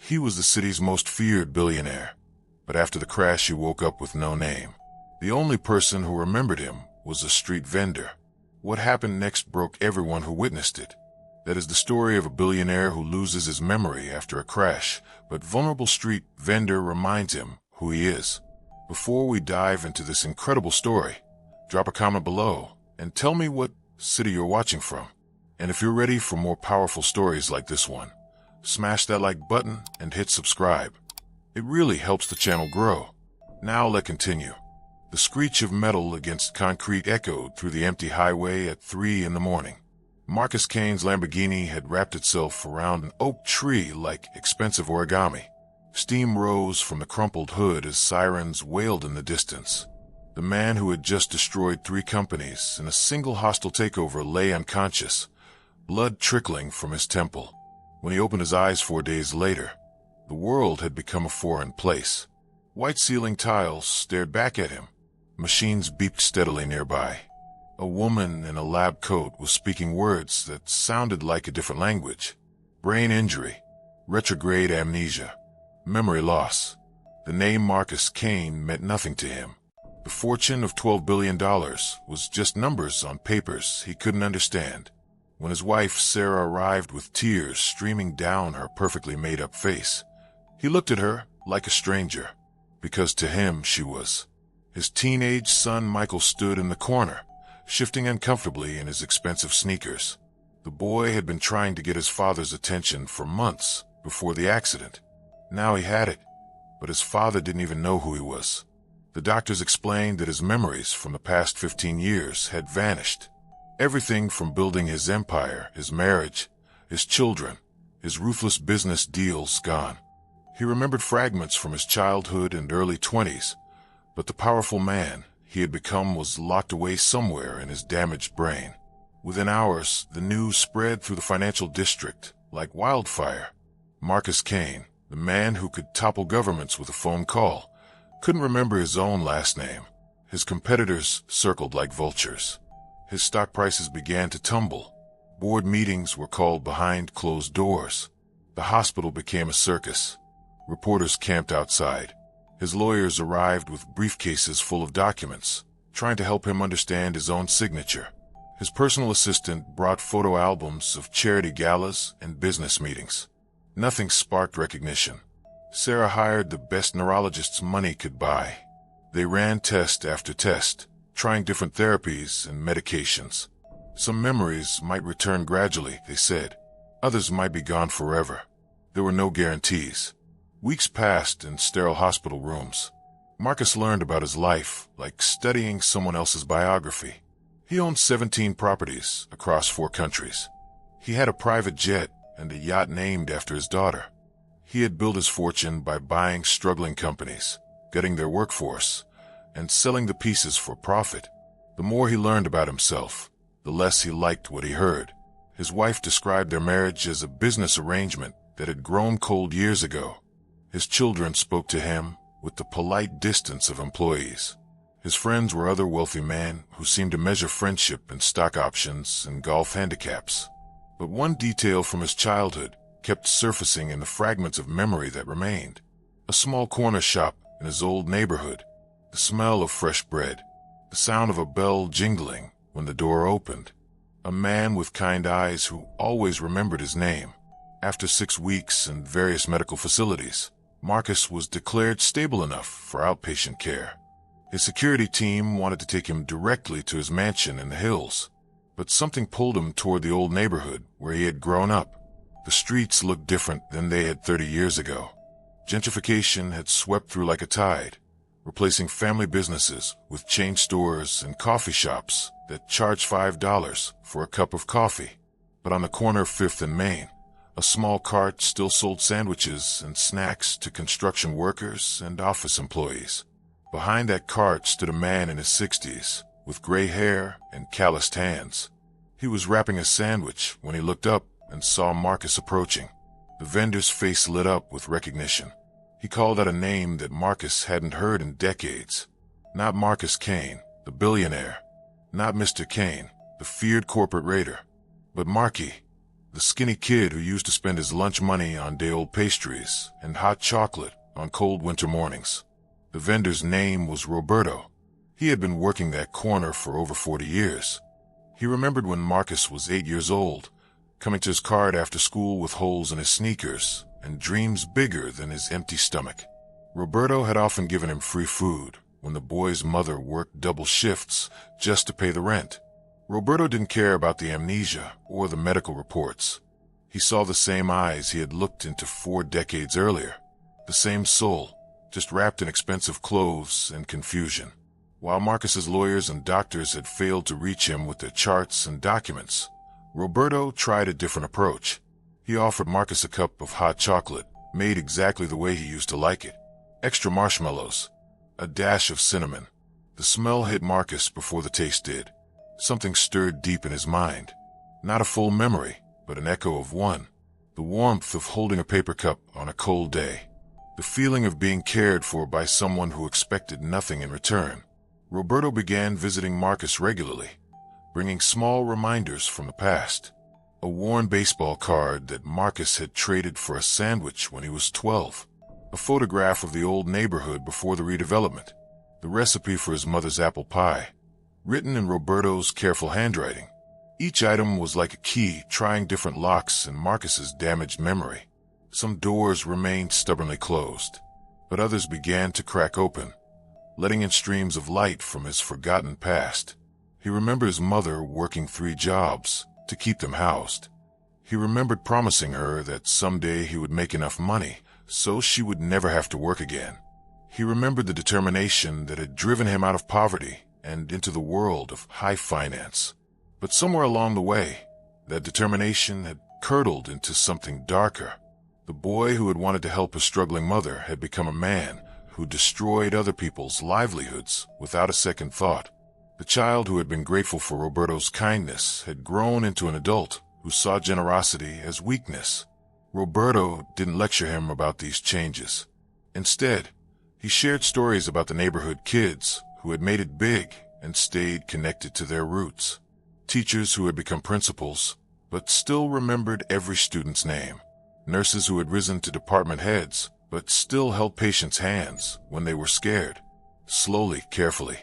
He was the city's most feared billionaire, but after the crash he woke up with no name. The only person who remembered him was a street vendor. What happened next broke everyone who witnessed it. That is the story of a billionaire who loses his memory after a crash, but vulnerable street vendor reminds him who he is. Before we dive into this incredible story, drop a comment below and tell me what city you're watching from. And if you're ready for more powerful stories like this one, smash that like button and hit subscribe. It really helps the channel grow. Now let's continue. The screech of metal against concrete echoed through the empty highway at 3 in the morning. Marcus Kane's Lamborghini had wrapped itself around an oak tree like expensive origami. Steam rose from the crumpled hood as sirens wailed in the distance. The man who had just destroyed 3 companies in a single hostile takeover lay unconscious, blood trickling from his temple. When he opened his eyes 4 days later, the world had become a foreign place. White ceiling tiles stared back at him. Machines beeped steadily nearby. A woman in a lab coat was speaking words that sounded like a different language. Brain injury, retrograde amnesia, memory loss. The name Marcus Kane meant nothing to him. The fortune of $12 billion was just numbers on papers he couldn't understand. When his wife Sarah arrived with tears streaming down her perfectly made-up face, he looked at her like a stranger, because to him she was. His teenage son Michael stood in the corner, shifting uncomfortably in his expensive sneakers. The boy had been trying to get his father's attention for months before the accident. Now he had it, but his father didn't even know who he was. The doctors explained that his memories from the past 15 years had vanished. Everything from building his empire, his marriage, his children, his ruthless business deals gone. He remembered fragments from his childhood and early 20s, but the powerful man he had become was locked away somewhere in his damaged brain. Within hours, the news spread through the financial district like wildfire. Marcus Kane, the man who could topple governments with a phone call, couldn't remember his own last name. His competitors circled like vultures. His stock prices began to tumble. Board meetings were called behind closed doors. The hospital became a circus. Reporters camped outside. His lawyers arrived with briefcases full of documents, trying to help him understand his own signature. His personal assistant brought photo albums of charity galas and business meetings. Nothing sparked recognition. Sarah hired the best neurologists money could buy. They ran test after test, trying different therapies and medications. Some memories might return gradually, they said. Others might be gone forever. There were no guarantees. Weeks passed in sterile hospital rooms. Marcus learned about his life like studying someone else's biography. He owned 17 properties across 4 countries. He had a private jet and a yacht named after his daughter. He had built his fortune by buying struggling companies, gutting their workforce, and selling the pieces for profit. The more he learned about himself, the less he liked what he heard. His wife described their marriage as a business arrangement that had grown cold years ago. His children spoke to him with the polite distance of employees. His friends were other wealthy men who seemed to measure friendship in stock options and golf handicaps. But one detail from his childhood kept surfacing in the fragments of memory that remained. A small corner shop in his old neighborhood, the smell of fresh bread, the sound of a bell jingling when the door opened. A man with kind eyes who always remembered his name. After 6 weeks in various medical facilities, Marcus was declared stable enough for outpatient care. His security team wanted to take him directly to his mansion in the hills, but something pulled him toward the old neighborhood where he had grown up. The streets looked different than they had 30 years ago. Gentrification had swept through like a tide, replacing family businesses with chain stores and coffee shops that charged $5 for a cup of coffee. But on the corner of 5th and Main, a small cart still sold sandwiches and snacks to construction workers and office employees. Behind that cart stood a man in his 60s, with gray hair and calloused hands. He was wrapping a sandwich when he looked up and saw Marcus approaching. The vendor's face lit up with recognition. He called out a name that Marcus hadn't heard in decades. Not Marcus Kane, the billionaire. Not Mr. Kane, the feared corporate raider. But Marky, the skinny kid who used to spend his lunch money on day-old pastries and hot chocolate on cold winter mornings. The vendor's name was Roberto. He had been working that corner for over 40 years. He remembered when Marcus was 8 years old, coming to his cart after school with holes in his sneakers and dreams bigger than his empty stomach. Roberto had often given him free food when the boy's mother worked double shifts just to pay the rent. Roberto didn't care about the amnesia or the medical reports. He saw the same eyes he had looked into 4 decades earlier, the same soul, just wrapped in expensive clothes and confusion. While Marcus's lawyers and doctors had failed to reach him with their charts and documents, Roberto tried a different approach. He offered Marcus a cup of hot chocolate, made exactly the way he used to like it. Extra marshmallows, a dash of cinnamon. The smell hit Marcus before the taste did. Something stirred deep in his mind. Not a full memory, but an echo of one. The warmth of holding a paper cup on a cold day. The feeling of being cared for by someone who expected nothing in return. Roberto began visiting Marcus regularly, bringing small reminders from the past. A worn baseball card that Marcus had traded for a sandwich when he was 12. A photograph of the old neighborhood before the redevelopment. The recipe for his mother's apple pie, written in Roberto's careful handwriting. Each item was like a key trying different locks in Marcus's damaged memory. Some doors remained stubbornly closed, but others began to crack open, letting in streams of light from his forgotten past. He remembered his mother working 3 jobs to keep them housed. He remembered promising her that someday he would make enough money so she would never have to work again. He remembered the determination that had driven him out of poverty and into the world of high finance. But somewhere along the way, that determination had curdled into something darker. The boy who had wanted to help his struggling mother had become a man who destroyed other people's livelihoods without a second thought. The child who had been grateful for Roberto's kindness had grown into an adult who saw generosity as weakness. Roberto didn't lecture him about these changes. Instead, he shared stories about the neighborhood kids who had made it big and stayed connected to their roots. Teachers who had become principals, but still remembered every student's name. Nurses who had risen to department heads, but still held patients' hands when they were scared. Slowly, carefully,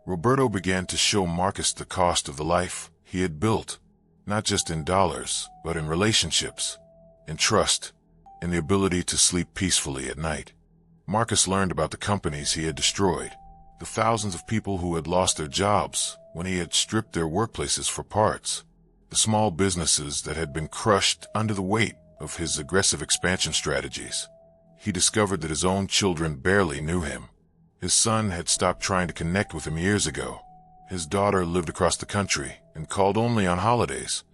Roberto began to show Marcus the cost of the life he had built, not just in dollars, but in relationships, in trust, in the ability to sleep peacefully at night. Marcus learned about the companies he had destroyed, the thousands of people who had lost their jobs when he had stripped their workplaces for parts, the small businesses that had been crushed under the weight of his aggressive expansion strategies. He discovered that his own children barely knew him. His son had stopped trying to connect with him years ago. His daughter lived across the country and called only on holidays,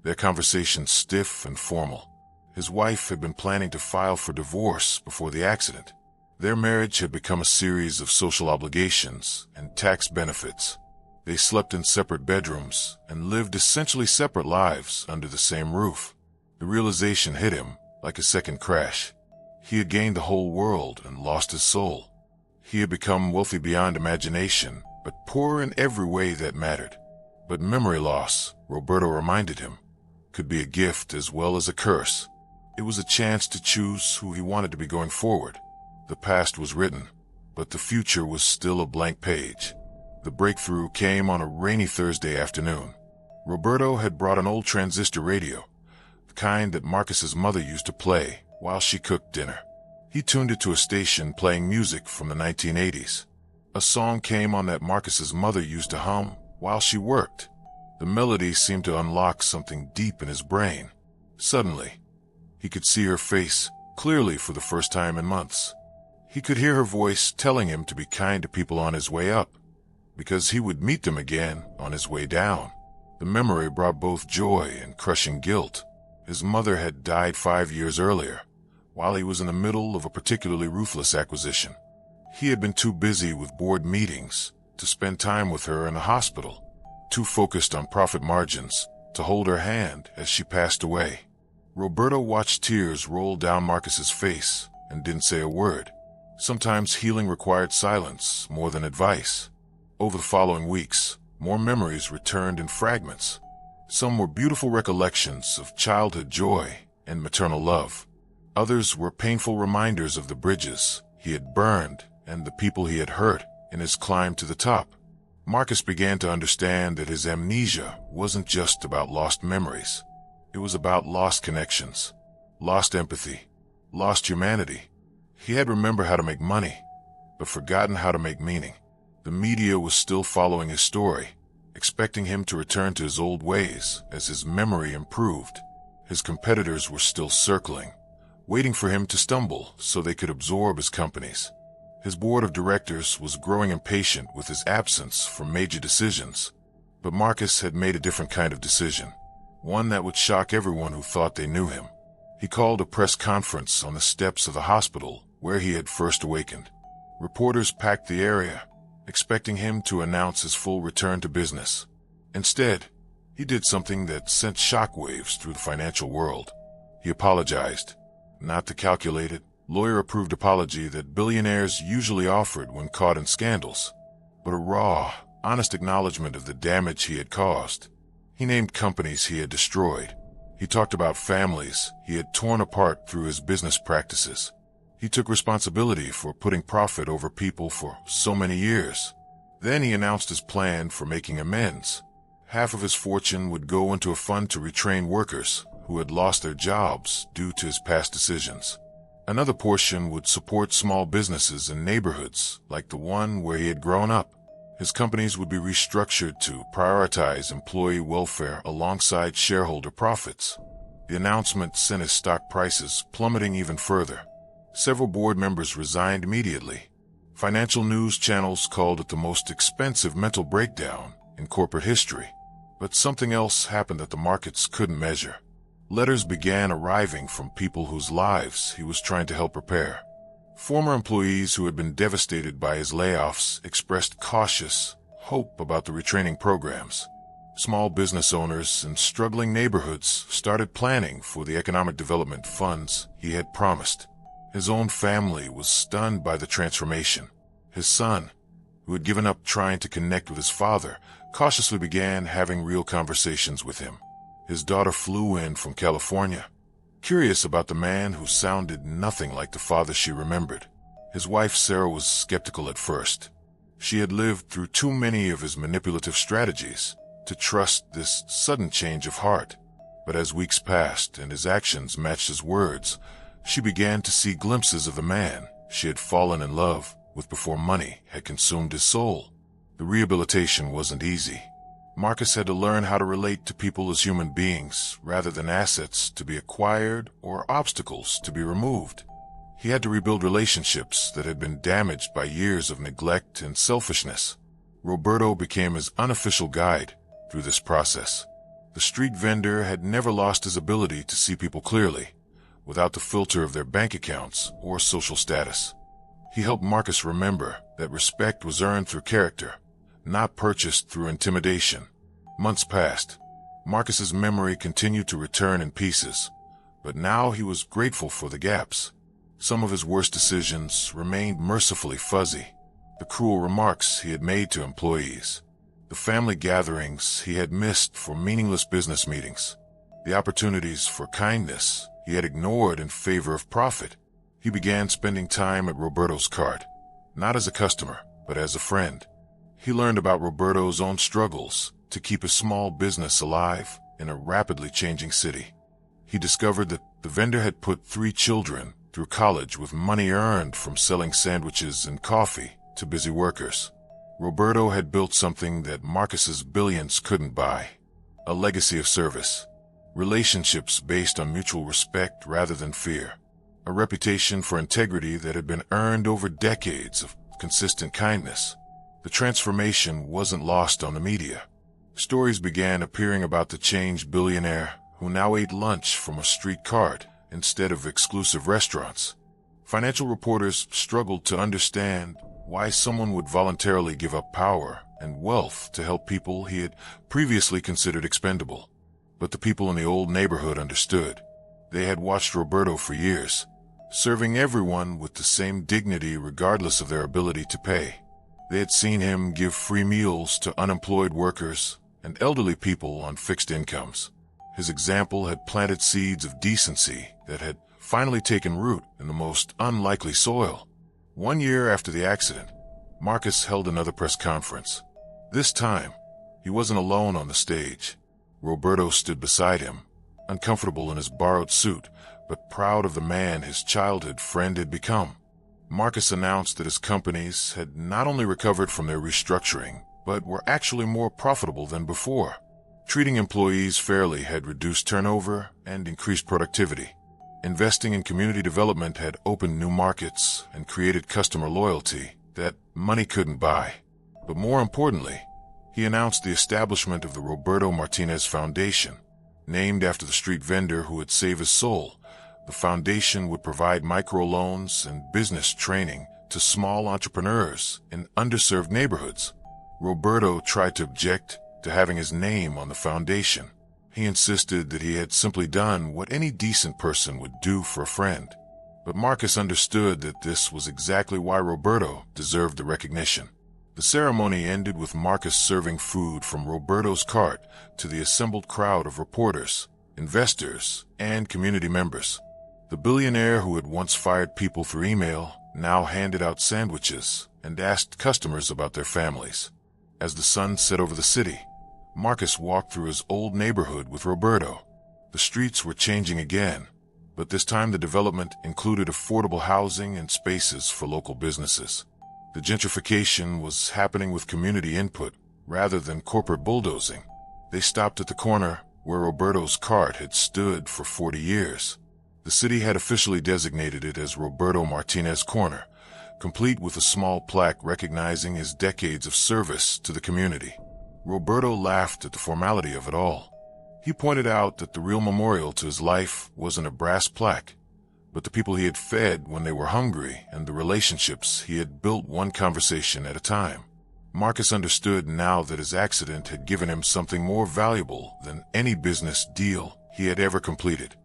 their conversations stiff and formal. His wife had been planning to file for divorce before the accident. Their marriage had become a series of social obligations and tax benefits. They slept in separate bedrooms and lived essentially separate lives under the same roof. The realization hit him like a second crash. He had gained the whole world and lost his soul. He had become wealthy beyond imagination, but poor in every way that mattered. But memory loss, Roberto reminded him, could be a gift as well as a curse. It was a chance to choose who he wanted to be going forward. The past was written, but the future was still a blank page. The breakthrough came on a rainy Thursday afternoon. Roberto had brought an old transistor radio, the kind that Marcus's mother used to play while she cooked dinner. He tuned it to a station playing music from the 1980s. A song came on that Marcus's mother used to hum while she worked. The melody seemed to unlock something deep in his brain. Suddenly, he could see her face clearly for the first time in months. He could hear her voice telling him to be kind to people on his way up, because he would meet them again on his way down. The memory brought both joy and crushing guilt. His mother had died 5 years earlier, while he was in the middle of a particularly ruthless acquisition. He had been too busy with board meetings to spend time with her in the hospital, too focused on profit margins to hold her hand as she passed away. Roberto watched tears roll down Marcus's face and didn't say a word. Sometimes healing required silence more than advice. Over the following weeks, more memories returned in fragments. Some were beautiful recollections of childhood joy and maternal love. Others were painful reminders of the bridges he had burned and the people he had hurt in his climb to the top. Marcus began to understand that his amnesia wasn't just about lost memories. It was about lost connections, lost empathy, lost humanity. He had remembered how to make money, but forgotten how to make meaning. The media was still following his story, expecting him to return to his old ways as his memory improved. His competitors were still circling, waiting for him to stumble so they could absorb his companies. His board of directors was growing impatient with his absence from major decisions, but Marcus had made a different kind of decision, one that would shock everyone who thought they knew him. He called a press conference on the steps of the hospital where he had first awakened. Reporters packed the area, expecting him to announce his full return to business. Instead, he did something that sent shockwaves through the financial world. He apologized, not the calculated, lawyer-approved apology that billionaires usually offered when caught in scandals, but a raw, honest acknowledgement of the damage he had caused. He named companies he had destroyed. He talked about families he had torn apart through his business practices. He took responsibility for putting profit over people for so many years. Then he announced his plan for making amends. Half of his fortune would go into a fund to retrain workers who had lost their jobs due to his past decisions. Another portion would support small businesses in neighborhoods like the one where he had grown up. His companies would be restructured to prioritize employee welfare alongside shareholder profits. The announcement sent his stock prices plummeting even further. Several board members resigned immediately. Financial news channels called it the most expensive mental breakdown in corporate history. But something else happened that the markets couldn't measure. Letters began arriving from people whose lives he was trying to help repair. Former employees who had been devastated by his layoffs expressed cautious hope about the retraining programs. Small business owners in struggling neighborhoods started planning for the economic development funds he had promised. His own family was stunned by the transformation. His son, who had given up trying to connect with his father, cautiously began having real conversations with him. His daughter flew in from California, curious about the man who sounded nothing like the father she remembered. His wife Sarah was skeptical at first. She had lived through too many of his manipulative strategies to trust this sudden change of heart. But as weeks passed and his actions matched his words, she began to see glimpses of the man she had fallen in love with before money had consumed his soul. The rehabilitation wasn't easy. Marcus had to learn how to relate to people as human beings rather than assets to be acquired or obstacles to be removed. He had to rebuild relationships that had been damaged by years of neglect and selfishness. Roberto became his unofficial guide through this process. The street vendor had never lost his ability to see people clearly, without the filter of their bank accounts or social status. He helped Marcus remember that respect was earned through character, not purchased through intimidation. Months passed. Marcus's memory continued to return in pieces, but now he was grateful for the gaps. Some of his worst decisions remained mercifully fuzzy. The cruel remarks he had made to employees, the family gatherings he had missed for meaningless business meetings, the opportunities for kindness he had ignored in favor of profit. He began spending time at Roberto's cart, not as a customer, but as a friend. He learned about Roberto's own struggles to keep his small business alive in a rapidly changing city. He discovered that the vendor had put 3 children through college with money earned from selling sandwiches and coffee to busy workers. Roberto had built something that Marcus's billions couldn't buy: a legacy of service, relationships based on mutual respect rather than fear, a reputation for integrity that had been earned over decades of consistent kindness. The transformation wasn't lost on the media. Stories began appearing about the changed billionaire who now ate lunch from a street cart instead of exclusive restaurants. Financial reporters struggled to understand why someone would voluntarily give up power and wealth to help people he had previously considered expendable. But the people in the old neighborhood understood. They had watched Roberto for years, serving everyone with the same dignity regardless of their ability to pay. They had seen him give free meals to unemployed workers and elderly people on fixed incomes. His example had planted seeds of decency that had finally taken root in the most unlikely soil. 1 year after the accident, Marcus held another press conference. This time, he wasn't alone on the stage. Roberto stood beside him, uncomfortable in his borrowed suit, but proud of the man his childhood friend had become. Marcus announced that his companies had not only recovered from their restructuring, but were actually more profitable than before. Treating employees fairly had reduced turnover and increased productivity. Investing in community development had opened new markets and created customer loyalty that money couldn't buy. But more importantly, he announced the establishment of the Roberto Martinez Foundation. Named after the street vendor who had saved his soul, the foundation would provide microloans and business training to small entrepreneurs in underserved neighborhoods. Roberto tried to object to having his name on the foundation. He insisted that he had simply done what any decent person would do for a friend. But Marcus understood that this was exactly why Roberto deserved the recognition. The ceremony ended with Marcus serving food from Roberto's cart to the assembled crowd of reporters, investors, and community members. The billionaire who had once fired people through email now handed out sandwiches and asked customers about their families. As the sun set over the city, Marcus walked through his old neighborhood with Roberto. The streets were changing again, but this time the development included affordable housing and spaces for local businesses. The gentrification was happening with community input rather than corporate bulldozing. They stopped at the corner where Roberto's cart had stood for 40 years. The city had officially designated it as Roberto Martinez Corner, complete with a small plaque recognizing his decades of service to the community. Roberto laughed at the formality of it all. He pointed out that the real memorial to his life wasn't a brass plaque, but the people he had fed when they were hungry and the relationships he had built one conversation at a time. Marcus understood now that his accident had given him something more valuable than any business deal he had ever completed.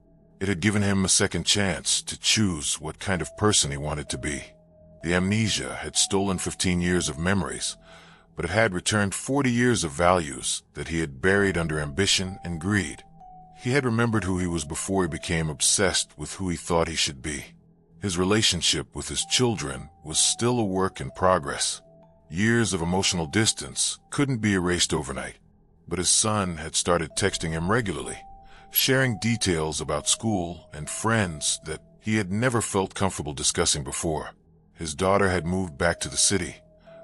It had given him a second chance to choose what kind of person he wanted to be. The amnesia had stolen 15 years of memories, but it had returned 40 years of values that he had buried under ambition and greed. He had remembered who he was before he became obsessed with who he thought he should be. His relationship with his children was still a work in progress. Years of emotional distance couldn't be erased overnight, but his son had started texting him regularly, sharing details about school and friends that he had never felt comfortable discussing before. His daughter had moved back to the city,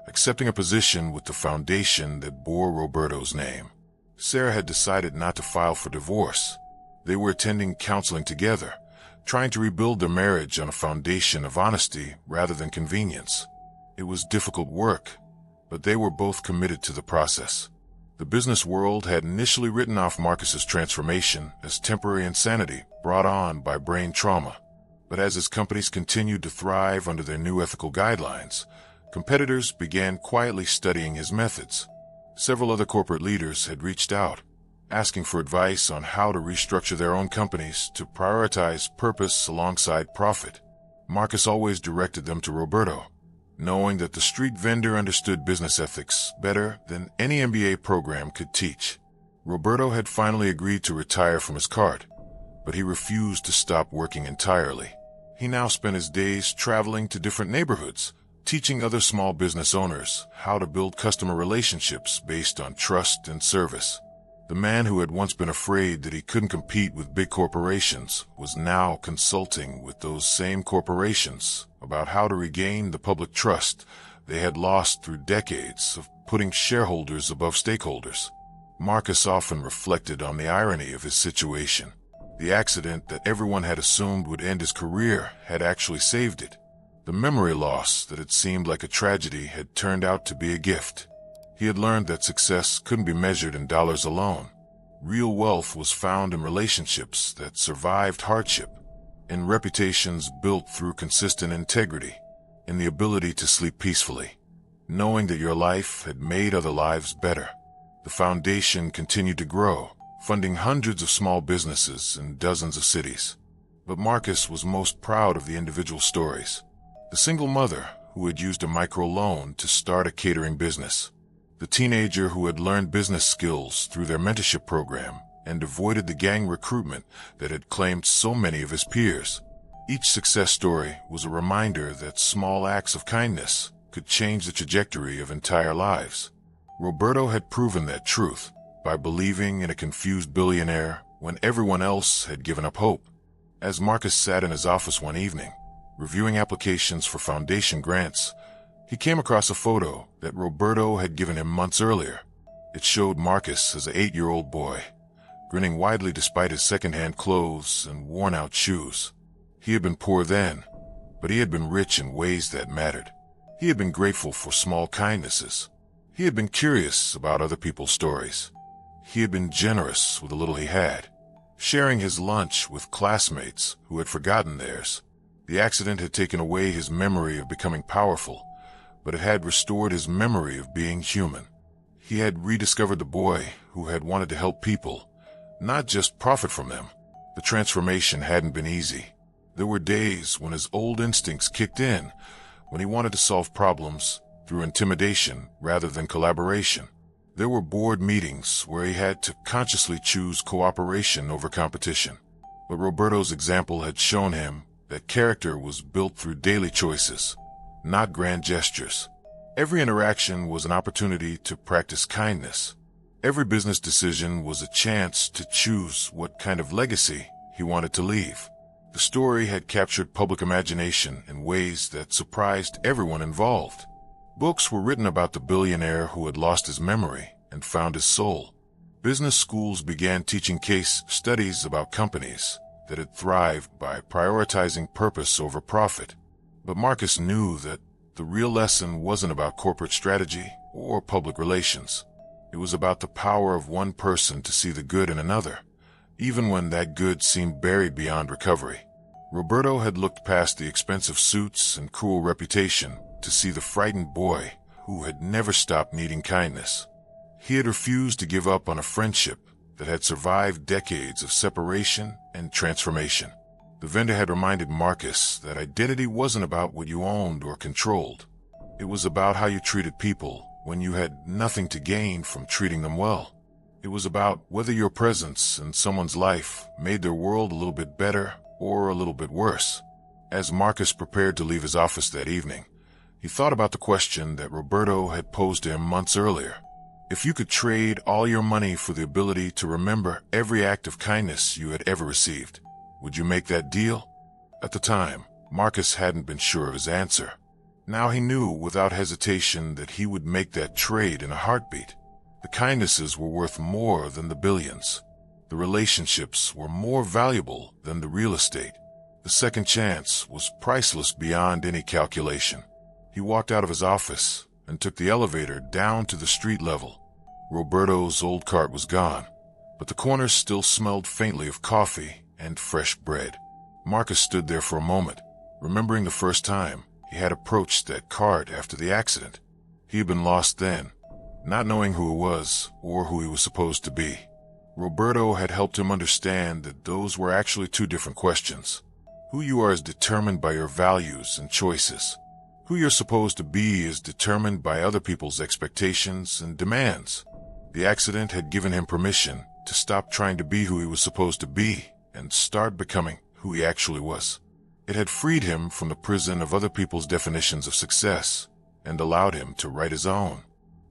accepting a position with the foundation that bore Roberto's name. Sarah had decided not to file for divorce. They were attending counseling together, trying to rebuild their marriage on a foundation of honesty rather than convenience. It was difficult work, but they were both committed to the process. The business world had initially written off Marcus's transformation as temporary insanity brought on by brain trauma. But as his companies continued to thrive under their new ethical guidelines, competitors began quietly studying his methods. Several other corporate leaders had reached out, asking for advice on how to restructure their own companies to prioritize purpose alongside profit. Marcus always directed them to Roberto, knowing that the street vendor understood business ethics better than any MBA program could teach. Roberto had finally agreed to retire from his cart, but he refused to stop working entirely. He now spent his days traveling to different neighborhoods, teaching other small business owners how to build customer relationships based on trust and service. The man who had once been afraid that he couldn't compete with big corporations was now consulting with those same corporations about how to regain the public trust they had lost through decades of putting shareholders above stakeholders. Marcus often reflected on the irony of his situation. The accident that everyone had assumed would end his career had actually saved it. The memory loss that had seemed like a tragedy had turned out to be a gift. He had learned that success couldn't be measured in dollars alone. Real wealth was found in relationships that survived hardship, in reputations built through consistent integrity, in the ability to sleep peacefully, knowing that your life had made other lives better. The foundation continued to grow, funding hundreds of small businesses in dozens of cities. But Marcus was most proud of the individual stories. The single mother who had used a microloan to start a catering business. the teenager who had learned business skills through their mentorship program and avoided the gang recruitment that had claimed so many of his peers. Each success story was a reminder that small acts of kindness could change the trajectory of entire lives. Roberto had proven that truth by believing in a confused billionaire when everyone else had given up hope. As Marcus sat in his office one evening, reviewing applications for foundation grants, he came across a photo that Roberto had given him months earlier. It showed Marcus as an 8-year-old boy, grinning widely despite his second-hand clothes and worn-out shoes. He had been poor then, but he had been rich in ways that mattered. He had been grateful for small kindnesses. He had been curious about other people's stories. He had been generous with the little he had, sharing his lunch with classmates who had forgotten theirs. The accident had taken away his memory of becoming powerful, but it had restored his memory of being human. He had rediscovered the boy who had wanted to help people, not just profit from them. The transformation hadn't been easy. There were days when his old instincts kicked in, when he wanted to solve problems through intimidation rather than collaboration. There were board meetings where he had to consciously choose cooperation over competition. But Roberto's example had shown him that character was built through daily choices, not grand gestures. Every interaction was an opportunity to practice kindness. Every business decision was a chance to choose what kind of legacy he wanted to leave. The story had captured public imagination in ways that surprised everyone involved. Books were written about the billionaire who had lost his memory and found his soul. Business schools began teaching case studies about companies that had thrived by prioritizing purpose over profit. But Marcus knew that the real lesson wasn't about corporate strategy or public relations. It was about the power of one person to see the good in another, even when that good seemed buried beyond recovery. Roberto had looked past the expensive suits and cruel reputation to see the frightened boy who had never stopped needing kindness. He had refused to give up on a friendship that had survived decades of separation and transformation. The vendor had reminded Marcus that identity wasn't about what you owned or controlled. It was about how you treated people when you had nothing to gain from treating them well. It was about whether your presence in someone's life made their world a little bit better or a little bit worse. As Marcus prepared to leave his office that evening, he thought about the question that Roberto had posed to him months earlier. If you could trade all your money for the ability to remember every act of kindness you had ever received, would you make that deal? At the time, Marcus hadn't been sure of his answer. Now he knew without hesitation that he would make that trade in a heartbeat. The kindnesses were worth more than the billions. The relationships were more valuable than the real estate. The second chance was priceless beyond any calculation. He walked out of his office and took the elevator down to the street level. Roberto's old cart was gone, but the corners still smelled faintly of coffee and fresh bread. Marcus stood there for a moment, remembering the first time he had approached that cart after the accident. He had been lost then, not knowing who he was or who he was supposed to be. Roberto had helped him understand that those were actually two different questions. Who you are is determined by your values and choices. Who you're supposed to be is determined by other people's expectations and demands. The accident had given him permission to stop trying to be who he was supposed to be and start becoming who he actually was. It had freed him from the prison of other people's definitions of success and allowed him to write his own.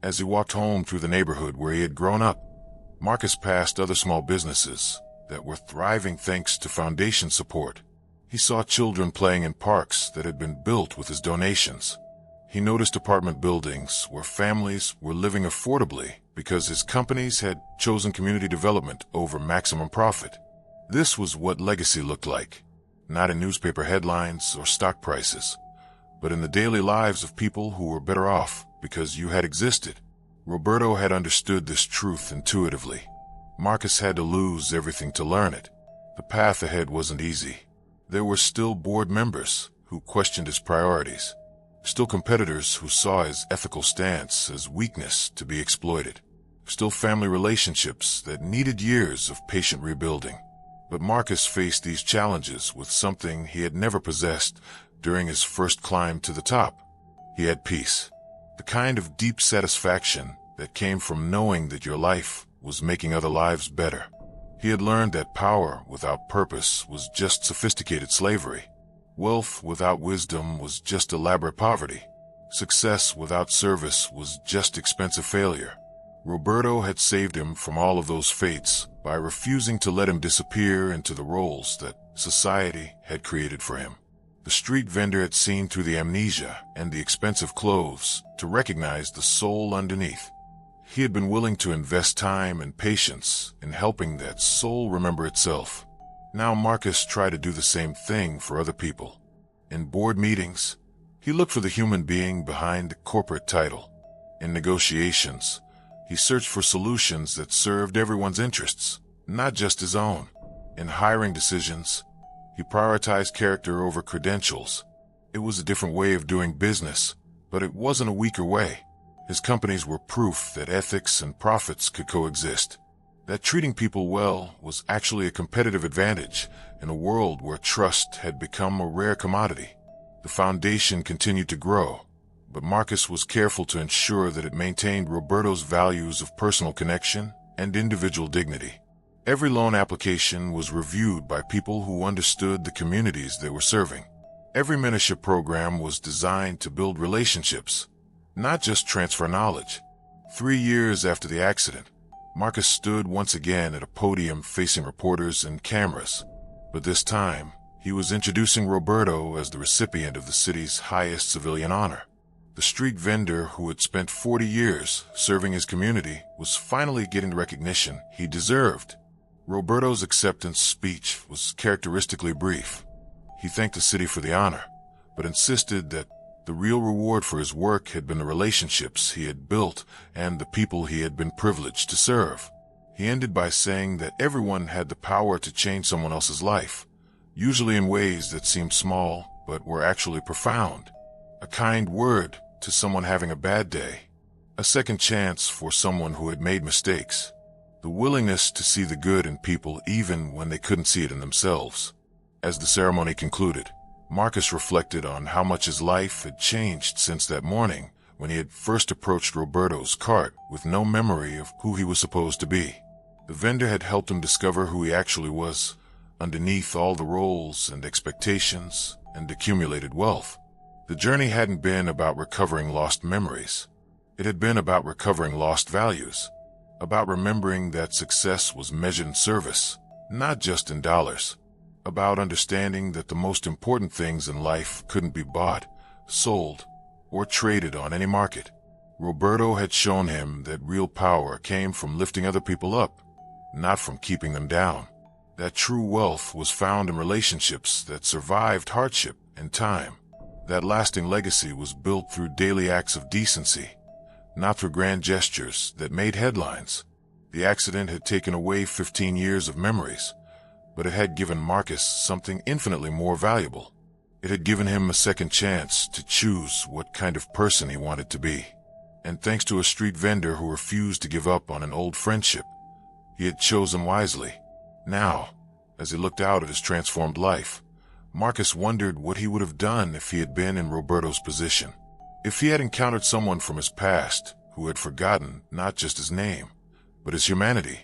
As he walked home through the neighborhood where he had grown up, Marcus passed other small businesses that were thriving thanks to foundation support. He saw children playing in parks that had been built with his donations. He noticed apartment buildings where families were living affordably because his companies had chosen community development over maximum profit. This was what legacy looked like, not in newspaper headlines or stock prices, but in the daily lives of people who were better off because you had existed. Roberto had understood this truth intuitively. Marcus had to lose everything to learn it. The path ahead wasn't easy. There were still board members who questioned his priorities, still competitors who saw his ethical stance as weakness to be exploited, still family relationships that needed years of patient rebuilding. But Marcus faced these challenges with something he had never possessed during his first climb to the top. He had peace. The kind of deep satisfaction that came from knowing that your life was making other lives better. He had learned that power without purpose was just sophisticated slavery. Wealth without wisdom was just elaborate poverty. Success without service was just expensive failure. Roberto had saved him from all of those fates by refusing to let him disappear into the roles that society had created for him. The street vendor had seen through the amnesia and the expensive clothes to recognize the soul underneath. He had been willing to invest time and patience in helping that soul remember itself. Now Marcus tried to do the same thing for other people. In board meetings, he looked for the human being behind the corporate title. In negotiations, he searched for solutions that served everyone's interests, not just his own. In hiring decisions, he prioritized character over credentials. It was a different way of doing business, but it wasn't a weaker way. His companies were proof that ethics and profits could coexist, that treating people well was actually a competitive advantage in a world where trust had become a rare commodity. The foundation continued to grow, but Marcus was careful to ensure that it maintained Roberto's values of personal connection and individual dignity. Every loan application was reviewed by people who understood the communities they were serving. Every mentorship program was designed to build relationships, not just transfer knowledge. 3 years after the accident, Marcus stood once again at a podium facing reporters and cameras, but this time he was introducing Roberto as the recipient of the city's highest civilian honor. The street vendor who had spent 40 years serving his community was finally getting the recognition he deserved. Roberto's acceptance speech was characteristically brief. He thanked the city for the honor, but insisted that the real reward for his work had been the relationships he had built and the people he had been privileged to serve. He ended by saying that everyone had the power to change someone else's life, usually in ways that seemed small but were actually profound. A kind word to someone having a bad day, a second chance for someone who had made mistakes, the willingness to see the good in people even when they couldn't see it in themselves. As the ceremony concluded, Marcus reflected on how much his life had changed since that morning when he had first approached Roberto's cart with no memory of who he was supposed to be. The vendor had helped him discover who he actually was, underneath all the roles and expectations and accumulated wealth. The journey hadn't been about recovering lost memories. It had been about recovering lost values, about remembering that success was measured in service, not just in dollars, about understanding that the most important things in life couldn't be bought, sold, or traded on any market. Roberto had shown him that real power came from lifting other people up, not from keeping them down. That true wealth was found in relationships that survived hardship and time. That lasting legacy was built through daily acts of decency, not through grand gestures that made headlines. The accident had taken away 15 years of memories, but it had given Marcus something infinitely more valuable. It had given him a second chance to choose what kind of person he wanted to be. And thanks to a street vendor who refused to give up on an old friendship, he had chosen wisely. Now, as he looked out at his transformed life, Marcus wondered what he would have done if he had been in Roberto's position. If he had encountered someone from his past who had forgotten not just his name, but his humanity,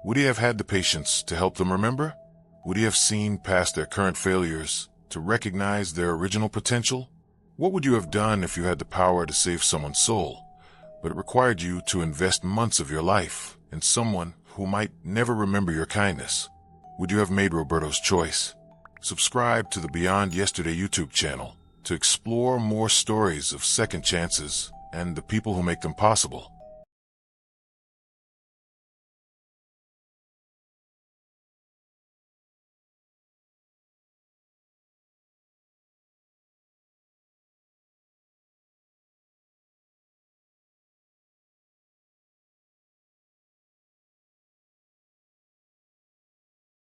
would he have had the patience to help them remember? Would he have seen past their current failures to recognize their original potential? What would you have done if you had the power to save someone's soul, but it required you to invest months of your life in someone who might never remember your kindness? Would you have made Roberto's choice? Subscribe to the Beyond Yesterday YouTube channel to explore more stories of second chances and the people who make them possible.